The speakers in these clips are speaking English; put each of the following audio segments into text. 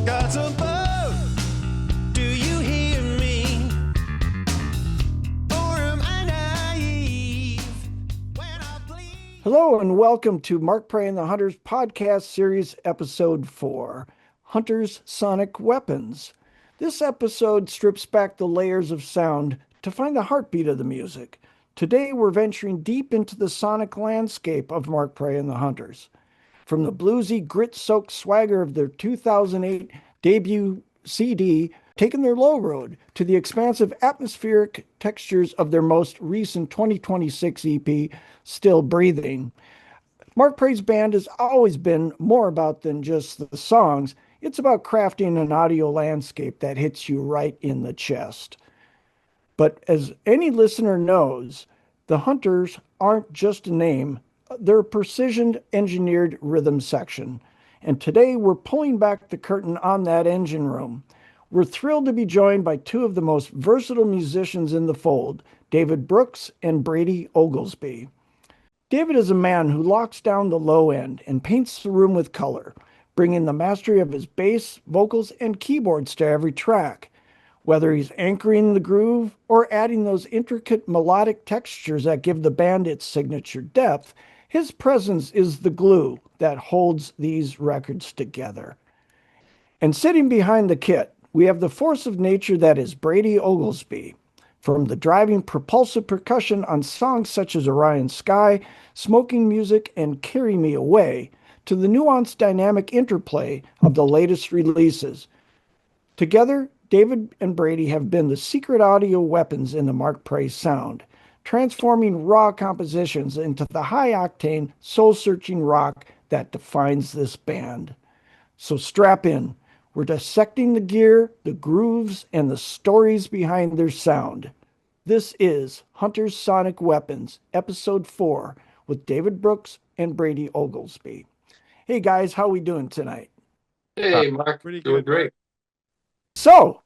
Got a boat, do you hear me? Or am I naive when I bleed? Hello and welcome to Mark Prey and the Hunters podcast series, episode 4, Hunters' Sonic Weapons. This episode strips back the layers of sound to find the heartbeat of the music. Today we're venturing deep into the sonic landscape of Mark Prey and the Hunters. From the bluesy, grit-soaked swagger of their 2008 debut CD, Taking Their Low Road, to the expansive atmospheric textures of their most recent 2026 EP, Still Breathing. Mark Prey's band has always been more about than just the songs. It's about crafting an audio landscape that hits you right in the chest. But as any listener knows, the Hunters aren't just a name, they're a precision engineered rhythm section. And today we're pulling back the curtain on that engine room. We're thrilled to be joined by two of the most versatile musicians in the fold, David Brooks and Brady Oglesbee. David is a man who locks down the low end and paints the room with color, bringing the mastery of his bass, vocals, and keyboards to every track. Whether he's anchoring the groove or adding those intricate melodic textures that give the band its signature depth, his presence is the glue that holds these records together. And sitting behind the kit, we have the force of nature that is Brady Oglesbee. From the driving propulsive percussion on songs such as Orion Sky, Smoking Music, and Carry Me Away, to the nuanced dynamic interplay of the latest releases. Together, David and Brady have been the secret audio weapons in the Mark Prey sound, transforming raw compositions into the high-octane, soul-searching rock that defines this band. So strap in. We're dissecting the gear, the grooves, and the stories behind their sound. This is Hunters' Sonic Weapons, Episode 4, with David Brooks and Brady Oglesbee. Hey guys, how we doing tonight? Hey, Mark. Pretty Doing good, great. So,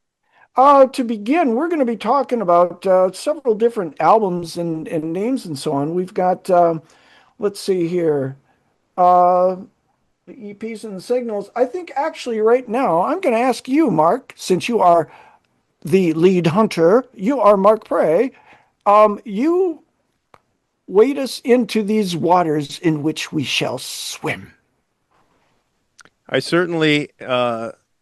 to begin, we're going to be talking about several different albums and names and so on. We've got, let's see here, the EPs and the signals. I think actually right now, I'm going to ask you, Mark, since you are the lead hunter, you are Mark Prey. You wade us into these waters in which we shall swim. I certainly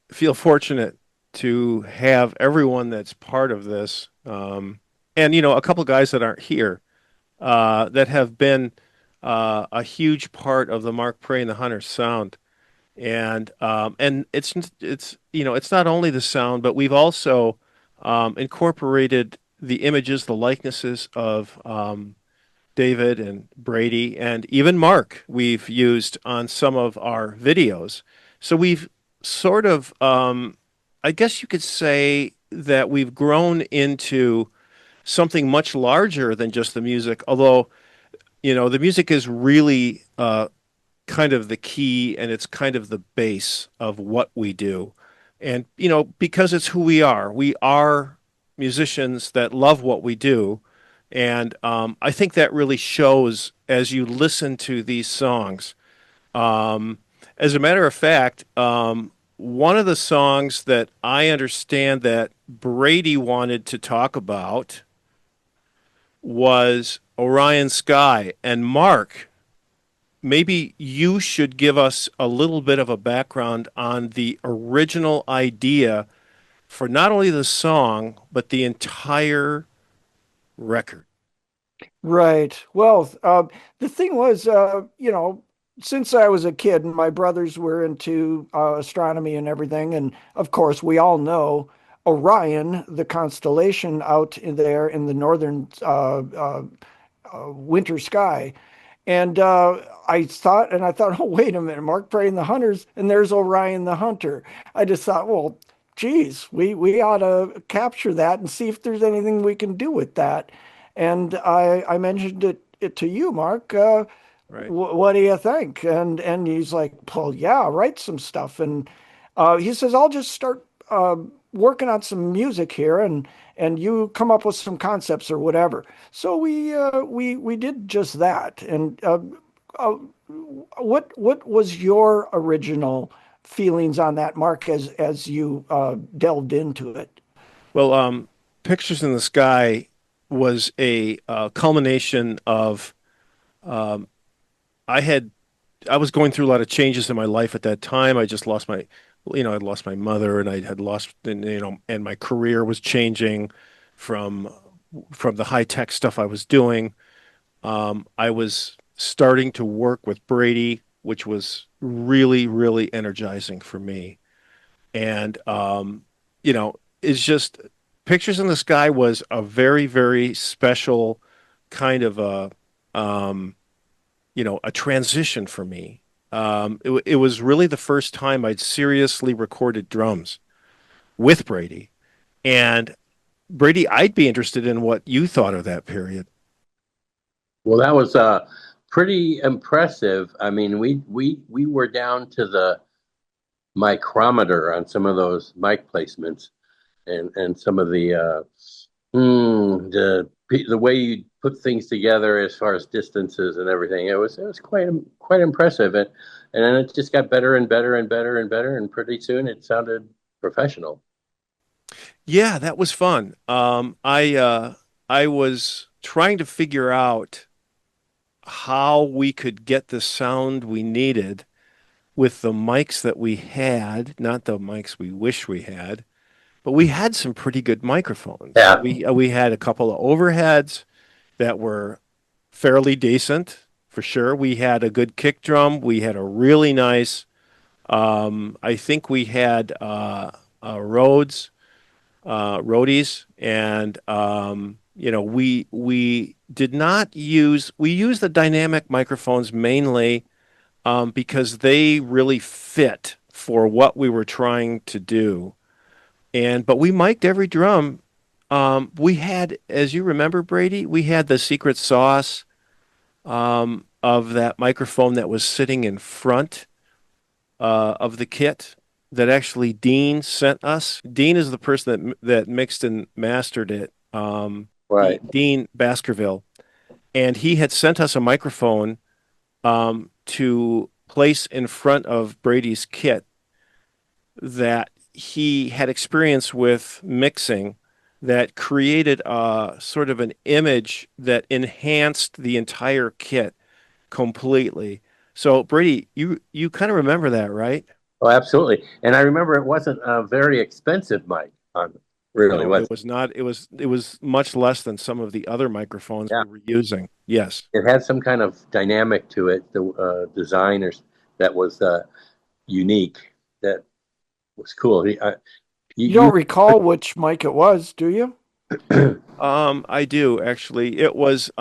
feel fortunate to have everyone that's part of this, and a couple guys that aren't here that have been a huge part of the Mark Prey and the Hunter sound, and it's not only the sound, but we've also incorporated the images, the likenesses of David and Brady, and even Mark we've used on some of our videos. So we've sort of, I guess you could say that we've grown into something much larger than just the music, although, the music is really kind of the key and it's kind of the base of what we do. And, because it's who we are. We are musicians that love what we do. And I think that really shows as you listen to these songs. As a matter of fact, one of the songs that I understand that Brady wanted to talk about was Orion Sky. And Mark, maybe you should give us a little bit of a background on the original idea for not only the song, but the entire record. Right. Well, the thing was, since I was a kid and my brothers were into astronomy and everything, and of course, we all know Orion, the constellation out in there in the northern winter sky. And I thought, oh, wait a minute, Mark Prey and the Hunters, and there's Orion the Hunter. I just thought, well, geez, we ought to capture that and see if there's anything we can do with that. And I mentioned it to you, Mark. Right. What do you think? And he's like, well, yeah, write some stuff. And he says, I'll just start working on some music here, and you come up with some concepts or whatever. So we did just that. And what was your original feelings on that, Mark, as you delved into it? Well, Pictures in the Sky was a culmination of um, I had I was going through a lot of changes in my life at that time. I just lost my, I'd lost my mother, and I had lost, and my career was changing from the high tech stuff I was doing. I was starting to work with Brady, which was really, really energizing for me. And it's just Pictures in the Sky was a very, very special kind of um, a transition for me. It was really the first time I'd seriously recorded drums with Brady. And Brady, I'd be interested in what you thought of that period. Well, that was pretty impressive. I mean, we were down to the micrometer on some of those mic placements, and some of the way you put things together as far as distances and everything. It was quite impressive, and then it just got better and better and better and better, and pretty soon it sounded professional. Yeah, that was fun. I was trying to figure out how we could get the sound we needed with the mics that we had, not the mics we wish we had, but we had some pretty good microphones. Yeah, We had a couple of overheads that were fairly decent for sure. We had a good kick drum. We had a really nice, I think we had Rhodes, roadies, and we did not use we used the dynamic microphones mainly because they really fit for what we were trying to do. But we mic'd every drum. We had, as you remember, Brady, we had the secret sauce of that microphone that was sitting in front of the kit that actually Dean sent us. Dean is the person that mixed and mastered it. right. Dean Baskerville, and he had sent us a microphone to place in front of Brady's kit that he had experience with mixing that created a sort of an image that enhanced the entire kit completely. So Brady, you kind of remember that, right? Oh, absolutely. And I remember it wasn't a very expensive mic. Really No, it was. was not. It was much less than some of the other microphones Yeah, we were using. Yes. it had some kind of dynamic to it. The designers that was unique. That was cool. You You don't recall which mic it was, do you? I do actually. It was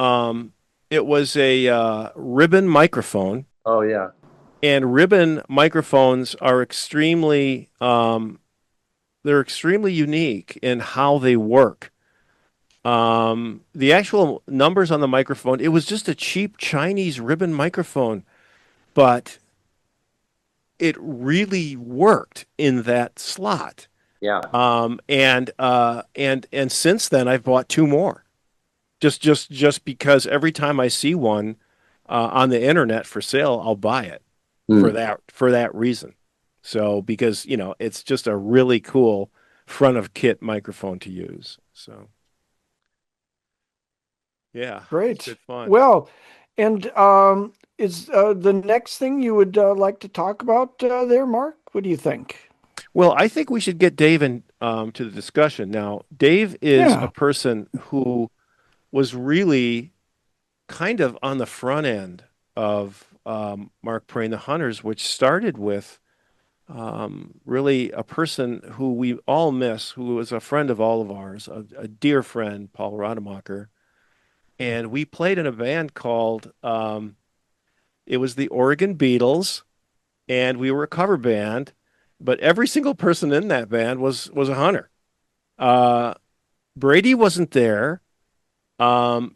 a ribbon microphone, oh yeah, and ribbon microphones are they're extremely unique in how they work. The actual numbers on the microphone, it was just a cheap Chinese ribbon microphone, but it really worked in that slot. yeah. And since then I've bought two more. Just because every time I see one on the internet for sale, I'll buy it Hmm. for that reason. So because it's just a really cool front of kit microphone to use. So yeah, it's Great. good fun. Well, and is the next thing you would like to talk about there, Mark? What do you think? Well, I think we should get Dave to the discussion. Now, Dave is a Yeah. person who was really kind of on the front end of Mark Praying the Hunters, which started with really a person who we all miss, who was a friend of all of ours, a dear friend, Paul Rademacher. And we played in a band called, it was the Oregon Beatles, and we were a cover band, but every single person in that band was a hunter. Uh, Brady wasn't there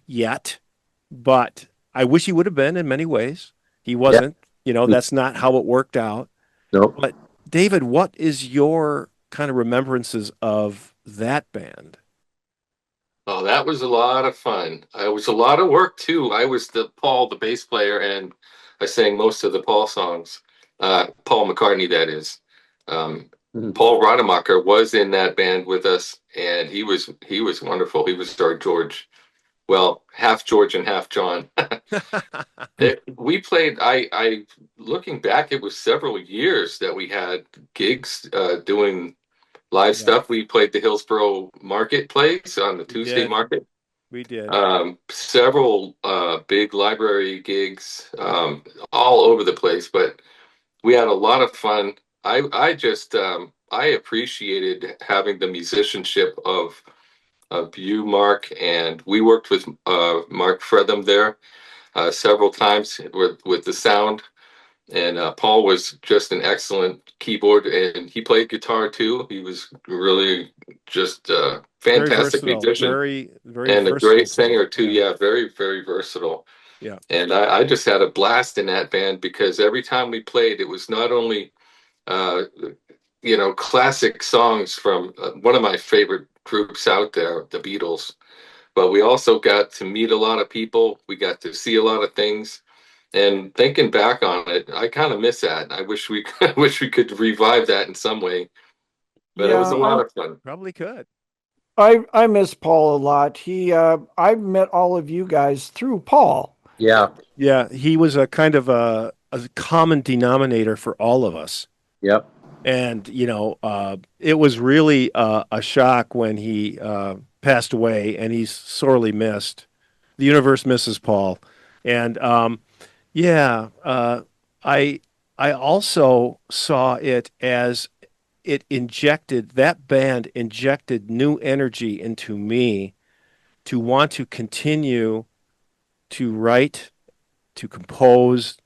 yet, but I wish he would have been in many ways. He Yeah. wasn't. That's not how it worked out. Nope. But David, what is your kind of remembrances of that band? Oh, that was a lot of fun. It was a lot of work too. I was the Paul, the bass player, and I sang most of the Paul songs. Paul McCartney, that is. Mhm. Paul Rademacher was in that band with us, and he was wonderful. He was our George, well, half George and half John. We played. I looking back, it was several years that we had gigs doing live Yeah, stuff. We played the Hillsborough Marketplace on the we Tuesday did. market. We did. Several big library gigs all over the place, but we had a lot of fun. I just I appreciated having the musicianship of you, Mark, and we worked with Mark Frethem there several times with the sound. And Paul was just an excellent keyboard, and he played guitar too. He was really just a Very fantastic versatile. musician Very, very and a versatile, great Paul. singer too. Yeah. Yeah, very, very versatile. Yeah. And I just had a blast in that band because every time we played, it was not only uh, classic songs from one of my favorite groups out there, the Beatles, but we also got to meet a lot of people. We got to see a lot of things. And thinking back on it, I kind of miss that. I wish we I wish we could revive that in some way. But it was a Yeah, lot of fun. Probably could. I miss Paul a lot. I met all of you guys through Paul. Yeah. Yeah, he was a kind of a common denominator for all of us. Yep. And, it was really a shock when he passed away, and he's sorely missed. The universe misses Paul. And yeah, I I also saw it as that band injected new energy into me to want to continue to write, to compose,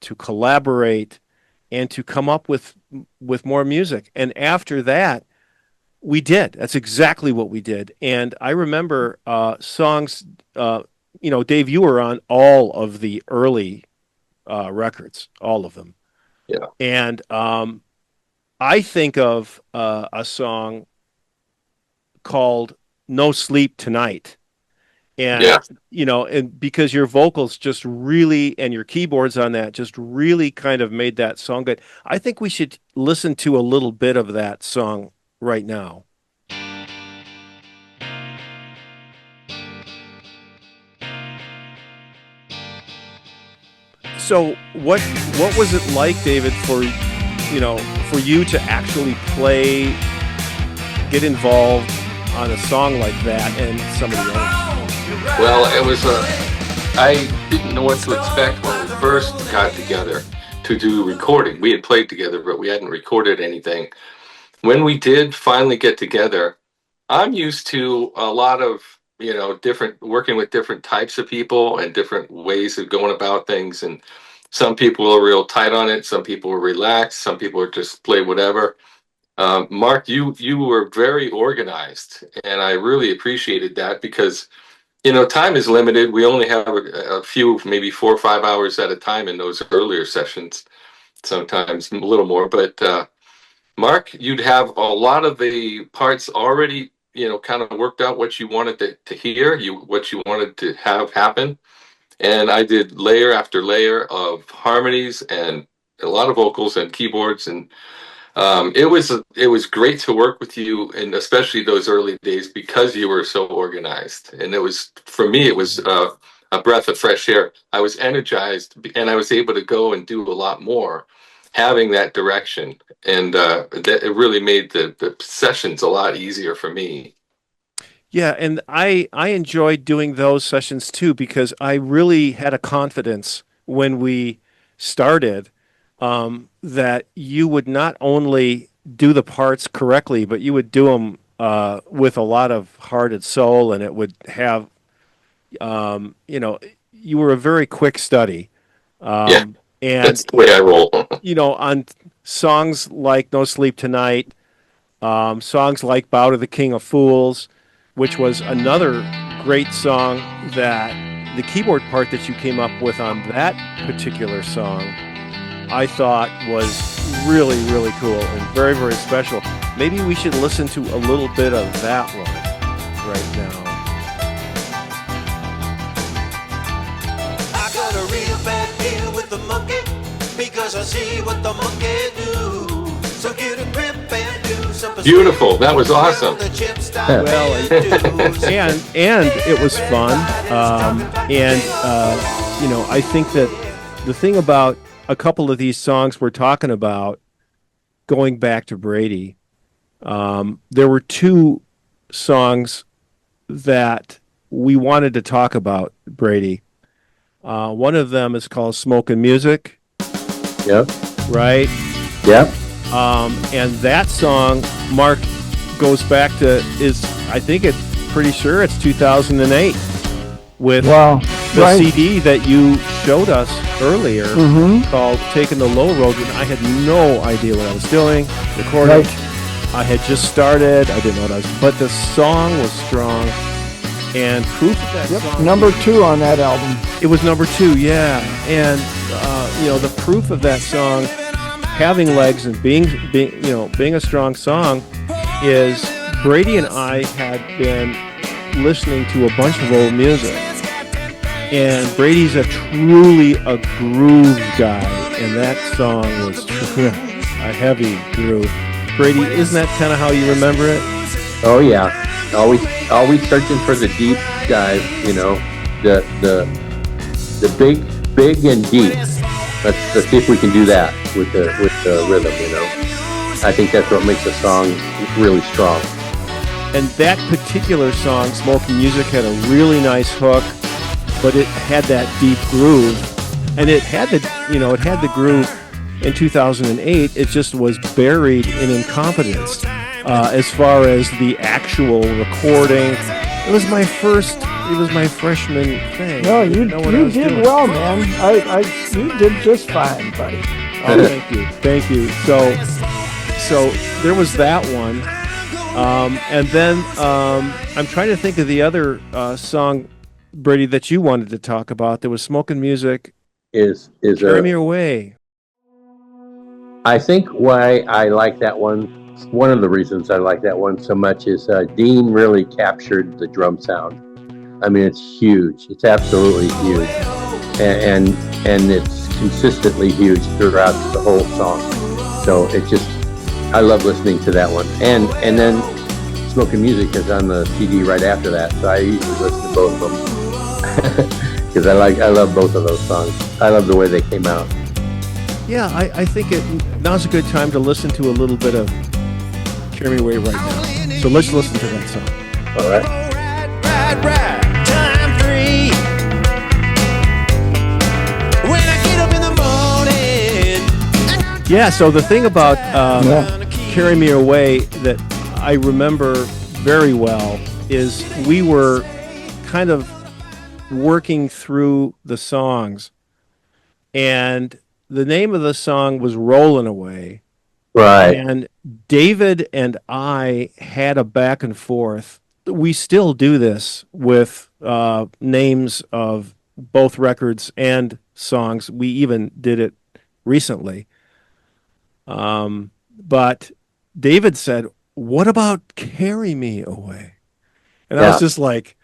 to collaborate, and to come up with more music. And after that, we did. That's exactly what we did. And I remember songs. Dave, you were on all of the early records, all of them. Yeah. And I think of a song called "No Sleep Tonight." And Yeah. and because your vocals just really, and your keyboards on that just really kind of made that song good. I think we should listen to a little bit of that song right now. So what was it like, David, for you to actually play, get involved on a song like that and some of the others? Well, it was I didn't know what to expect when we first got together to do recording. We had played together, but we hadn't recorded anything. When we did finally get together, I'm used to a lot of, different working with different types of people and different ways of going about things. And some people are real tight on it. Some people are relaxed. Some people are just play whatever. Mark, you were very organized, and I really appreciated that because time is limited. We only have a few, maybe 4 or 5 hours at a time in those earlier sessions, sometimes a little more. But Mark, you'd have a lot of the parts already, kind of worked out what you wanted to hear, what you wanted to have happen. And I did layer after layer of harmonies and a lot of vocals and keyboards, and it was great to work with you, and especially those early days because you were so organized. And it was, for me, it was a breath of fresh air. I was energized, and I was able to go and do a lot more, having that direction, and that it really made the sessions a lot easier for me. Yeah, and I enjoyed doing those sessions too because I really had a confidence when we started, that you would not only do the parts correctly, but you would do them with a lot of heart and soul, and it would have, you were a very quick study. Yeah, And, that's the way I roll. on songs like No Sleep Tonight, songs like Bow to the King of Fools, which was another great song, that the keyboard part that you came up with on that particular song, I thought was really, really cool and very, very special. Maybe we should listen to a little bit of that one right now. I got a real bad deal with the monkey. because I see what the monkey do. So get a grip and do something. Beautiful. That was awesome. Well, and it was fun. I think that the thing about a couple of these songs we're talking about, going back to Brady, there were two songs that we wanted to talk about, Brady. One of them is called Smoke and Music. Yep. Right? Yep. And that song, Mark, goes back to, pretty sure it's 2008 with the CD that you showed us earlier called Taking the Low Road. And I had no idea what I was doing, recording. Right. I had just started. I didn't know what I was, but the song was strong. And proof of that song. Number 2 on that album. It was number 2, yeah. And, the proof of that song having legs and being a strong song is Brady and I had been listening to a bunch of old music. And Brady's truly a groove guy. And that song was a heavy groove. Brady, isn't that kind of how you remember it? Oh yeah, always searching for the deep dive. The big and deep. Let's see if we can do that with the rhythm. I think that's what makes a song really strong. And that particular song, Smoke and Music, had a really nice hook, but it had that deep groove, and it had the groove. In 2008, it just was buried in incompetence as far as the actual recording. It was my freshman thing. No, you did well, man. You did just fine, buddy. Oh, thank you. So there was that one, and then I'm trying to think of the other song, Brady, that you wanted to talk about. There was Smoke and Music. Is Carry Me Away. I think why I like that one of the reasons I like that one so much is Dean really captured the drum sound. I mean, it's huge. It's absolutely huge. And it's consistently huge throughout the whole song. So I love listening to that one. And then Smoke and Music is on the CD right after that. So I usually listen to both of them. Because I love both of those songs. I love the way they came out. Yeah, I think now's a good time to listen to a little bit of Carry Me Away right now. So let's listen to that song. All right. Right. Time 3. When I get up in the morning. Yeah, so the thing about Carry Me Away that I remember very well is we were kind of working through the songs, and the name of the song was Rollin' Away. Right. And David and I had a back and forth. We still do this with names of both records and songs. We even did it recently. But David said, "What about Carry Me Away?" And I was just like,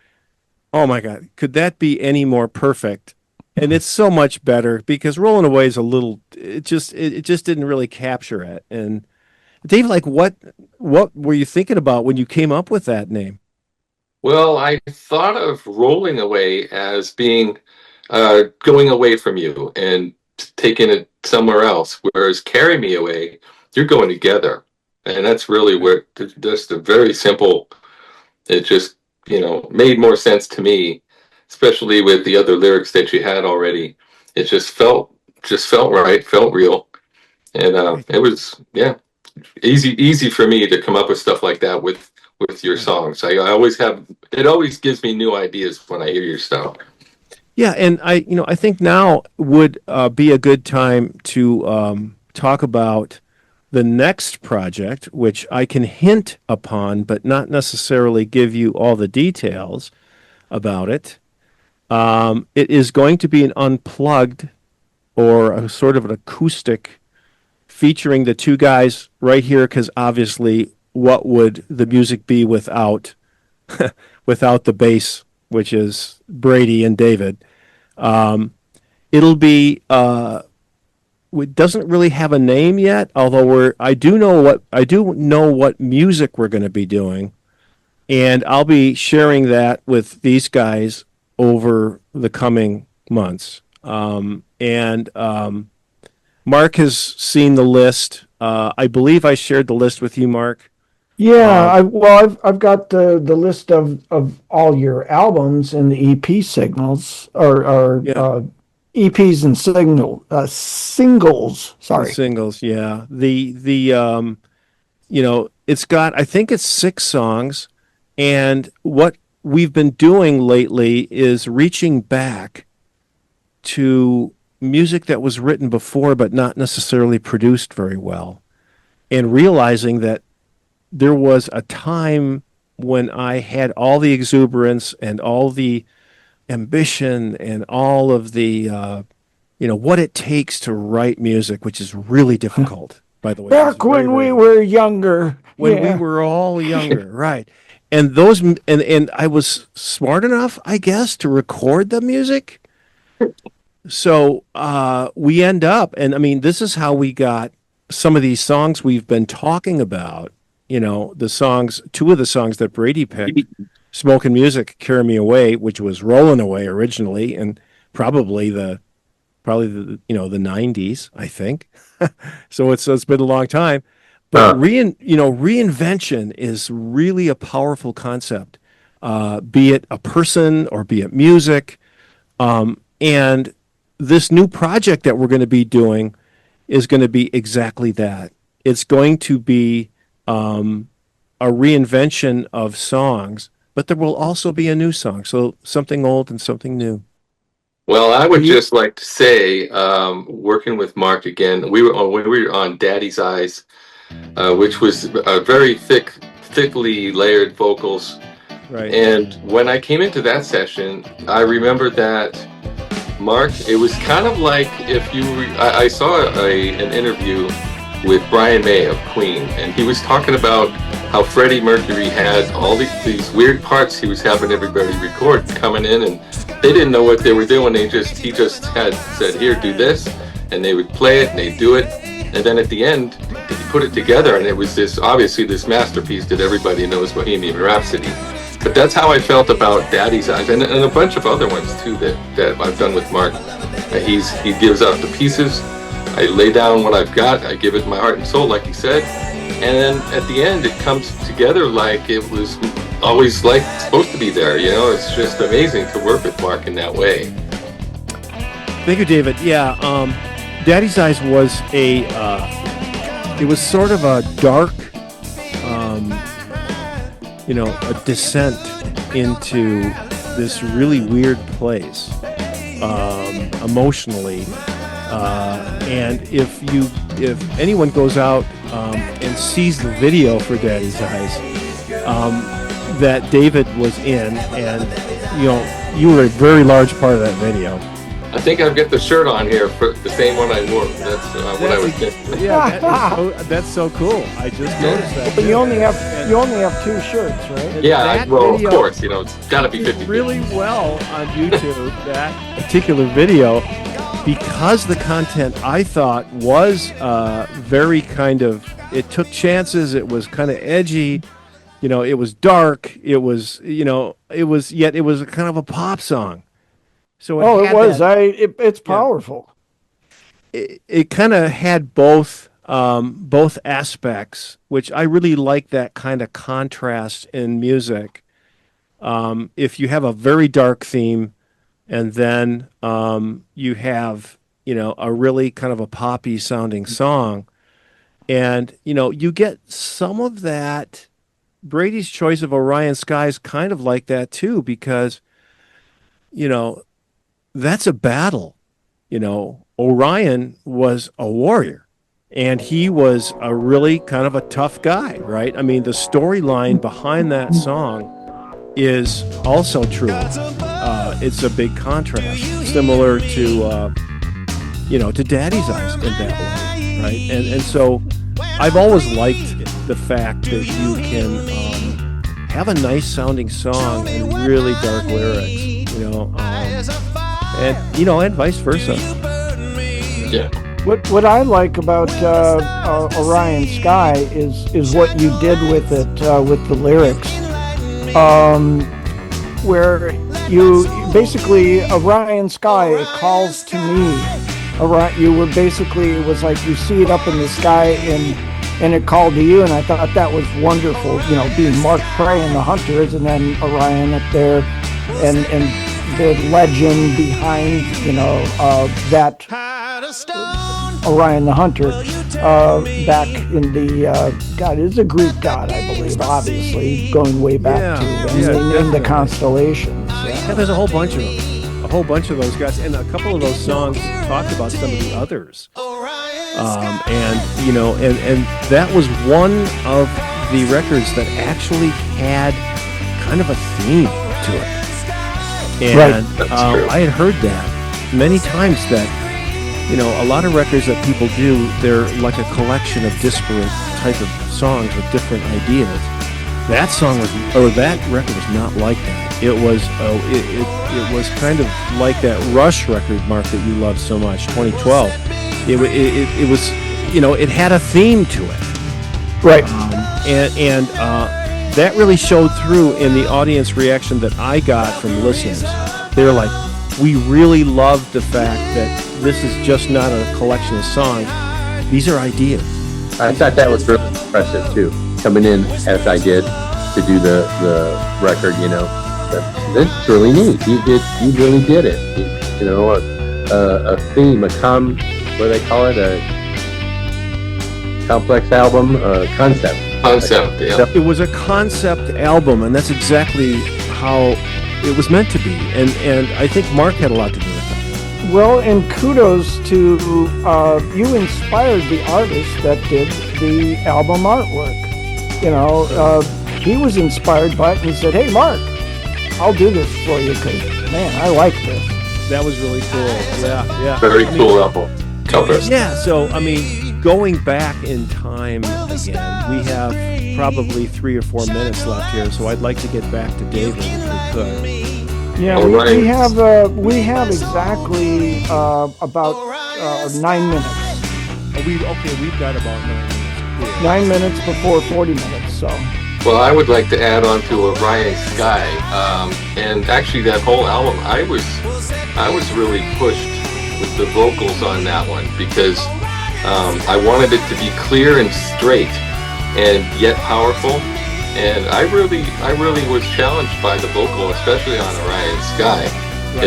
oh my God, could that be any more perfect? And it's so much better because Rolling Away is it just didn't really capture it. And Dave, like what were you thinking about when you came up with that name? Well, I thought of Rolling Away as being going away from you and taking it somewhere else, whereas Carry Me Away, you're going together. And that's really where just a very simple, it just, made more sense to me, especially with the other lyrics that you had already. It just felt right, felt real. And it was, easy for me to come up with stuff like that with your songs. I always have, it always gives me new ideas when I hear your stuff. Yeah, and I think now would be a good time to talk about the next project, which I can hint upon, but not necessarily give you all the details about it. It is going to be an unplugged or a sort of an acoustic featuring the two guys right here, because obviously what would the music be without without the bass, which is Brady and David. It'll be it doesn't really have a name yet, although I do know what music we're going to be doing, and I'll be sharing that with these guys over the coming months. Mark has seen the list. I believe I shared the list with you, Mark. Yeah, I've got the list of all your albums and the EP signals or EPs and singles. Sorry, The singles. Yeah, it's got, I think it's 6 songs, and what we've been doing lately is reaching back to music that was written before but not necessarily produced very well, and realizing that there was a time when I had all the exuberance and all the ambition and all of the what it takes to write music, which is really difficult, by the way. Back when we were younger. When we were all younger, right. And and I was smart enough, I guess, to record the music. So we end up, and I mean, this is how we got some of these songs we've been talking about. The songs, 2 of the songs that Brady picked, Smoke and Music, Carry Me Away, which was Rolling Away originally, and probably the 90s, I think. So it's been a long time. But reinvention is really a powerful concept, be it a person or be it music. And this new project that we're going to be doing is going to be exactly that. It's going to be a reinvention of songs, but there will also be a new song. So something old and something new. Well, I would just like to say, working with Mark again, we were on Daddy's Eyes, which was a very thickly layered vocals. Right. And when I came into that session, I remember that Mark, it was kind of like if I saw an interview with Brian May of Queen, and he was talking about how Freddie Mercury had all these weird parts he was having everybody record coming in, and they didn't know what they were doing. He just had said, "Here, do this," and they would play it and they'd do it, and then at the end he put it together, and it was this masterpiece that everybody knows, Bohemian Rhapsody. But that's how I felt about Daddy's Eyes, and a bunch of other ones too that I've done with Mark. He gives out the pieces. I lay down what I've got. I give it my heart and soul, like he said, and then at the end it comes together like it was always supposed to be there. It's just amazing to work with Mark in that way. Thank you, David. Yeah, Daddy's Eyes was it was sort of a dark, a descent into this really weird place, emotionally. And if anyone goes out and sees the video for Daddy's Eyes that David was in, and you were a very large part of that video. I think I've got the shirt on here for the same one I wore. That's what I was thinking. Yeah, that's so cool. I just noticed that. But you only have 2 shirts, right? Yeah, of course. It's got to be 50. Really well on YouTube, that particular video, because the content I thought was very kind of, it took chances. It was kind of edgy. It was dark. It was it was kind of a pop song. So it's powerful. It kind of had both aspects, which I really like, that kind of contrast in music. If you have a very dark theme, and then you have a really kind of a poppy sounding song, and you get some of that. Brady's choice of Orion Sky is kind of like that too, because that's a battle. Orion was a warrior, and he was a really kind of a tough guy, right? I mean, the storyline behind that song is also true. It's a big contrast, similar to to Daddy's Eyes in that way, right? And so I've always liked the fact that you can have a nice sounding song and really dark lyrics, and vice versa. Yeah. What I like about Orion Sky is what you did with it with the lyrics, where you basically Orion Sky, it calls to me. You were basically, it was like you see it up in the sky and it called to you, and I thought that was wonderful. Being Mark Prey and the Hunters, and then Orion up there, and the legend behind that Orion the Hunter back in the God, it is a Greek god, I believe, obviously going way back in the constellations. Yeah, there's a whole bunch of them. A whole bunch of those guys, and a couple of those songs talked about some of the others. And that was one of the records that actually had kind of a theme to it. And I had heard that many times, that a lot of records that people do, they're like a collection of disparate type of songs with different ideas. That record was not like that. It was it was kind of like that Rush record, Mark, that you love so much, 2012. It was, it had a theme to it, right? And that really showed through in the audience reaction that I got from listeners. They were like, we really loved the fact that this is just not a collection of songs. These are ideas. I thought that was really impressive too, coming in as I did to do the record. That's really neat. You really did it. A theme, what do they call it? A complex album, concept. Concept, yeah. It was a concept album, and that's exactly how it was meant to be. And I think Mark had a lot to do with that. Well, and kudos to you inspired the artist that did the album artwork. He was inspired by it, and he said, "Hey, Mark, I'll do this for you because, man, I like this." That was really cool. Yeah. Very cool album cover. Yeah, so, going back in time again, we have probably 3 or 4 minutes left here, so I'd like to get back to David if we could. Yeah, we have exactly about 9 minutes. We've got about 9 minutes. 9 minutes before 40 minutes, so. Well, I would like to add on to Orion Sky, and actually that whole album, I was really pushed with the vocals on that one because I wanted it to be clear and straight, and yet powerful. And I really was challenged by the vocal, especially on Orion Sky. Right.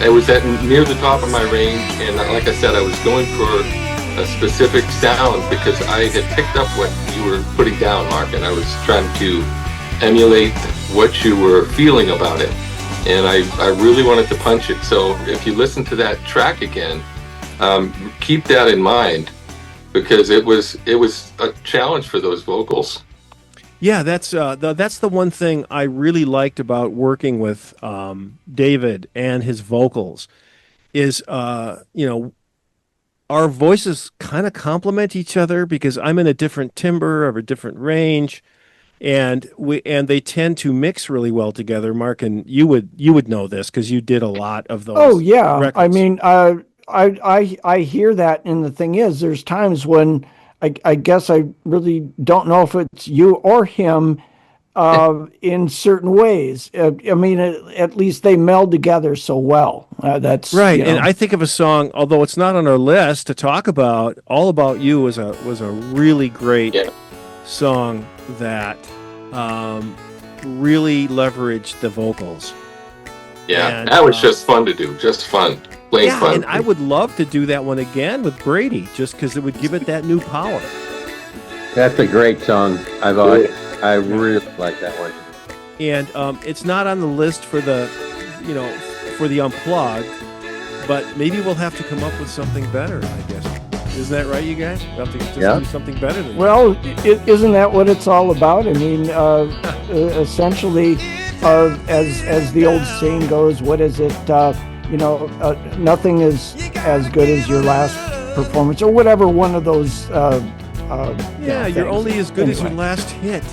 It was at near the top of my range, and like I said, I was going for a specific sound because I had picked up what you were putting down, Mark, and I was trying to emulate what you were feeling about it. And I really wanted to punch it. So if you listen to that track again, keep that in mind because it was a challenge for those vocals. Yeah, that's the one thing I really liked about working with David and his vocals is our voices kind of complement each other because I'm in a different timbre of a different range, and they tend to mix really well together. Mark, and you would know this because you did a lot of those. Oh yeah, records. I mean, I hear that, and the thing is, there's times when I guess I really don't know if it's you or him in certain ways. I mean, at least they meld together so well. That's right. And I think of a song, although it's not on our list to talk about. "All About You" was a really great song that really leveraged the vocals. Yeah, and, that was just fun to do. Just fun. Plain fun. And I would love to do that one again with Brady, just because it would give it that new power. That's a great song. I really like that one. And it's not on the list for the unplugged, but maybe we'll have to come up with something better, I guess. Isn't that right, you guys? We'll have to just do something better than that. Isn't that what it's all about? I mean, essentially, as the old saying goes, what is it? Nothing is as good as your last performance, or whatever one of those. You're only as good as your last hit,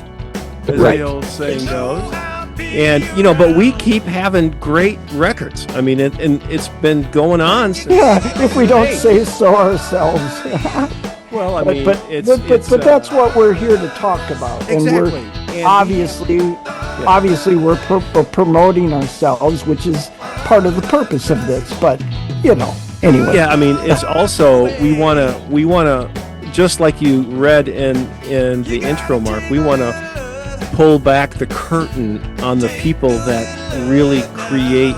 as the old saying goes. And but we keep having great records. I mean, and it's been going on since. Yeah, if we don't say so ourselves. Well, I mean, but that's what we're here to talk about. Exactly. And obviously we're promoting ourselves, which is part of the purpose of this. But anyway. Yeah, I mean, it's also we want to just like you read in the intro, Mark. We want to pull back the curtain on the people that really create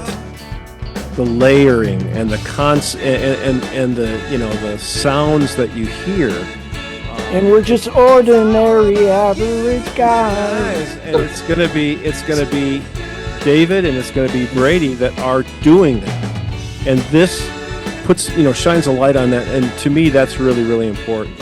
the layering and the and the the sounds that you hear. And we're just ordinary average guys. And it's gonna be David and it's gonna be Brady that are doing that. And this puts shines a light on that. And to me, that's really, really important.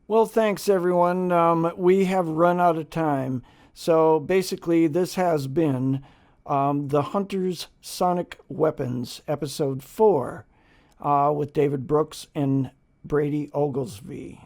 Well, thanks everyone. We have run out of time. So basically, this has been The Hunter's Sonic Weapons, Episode 4, with David Brooks and Brady Oglesbee.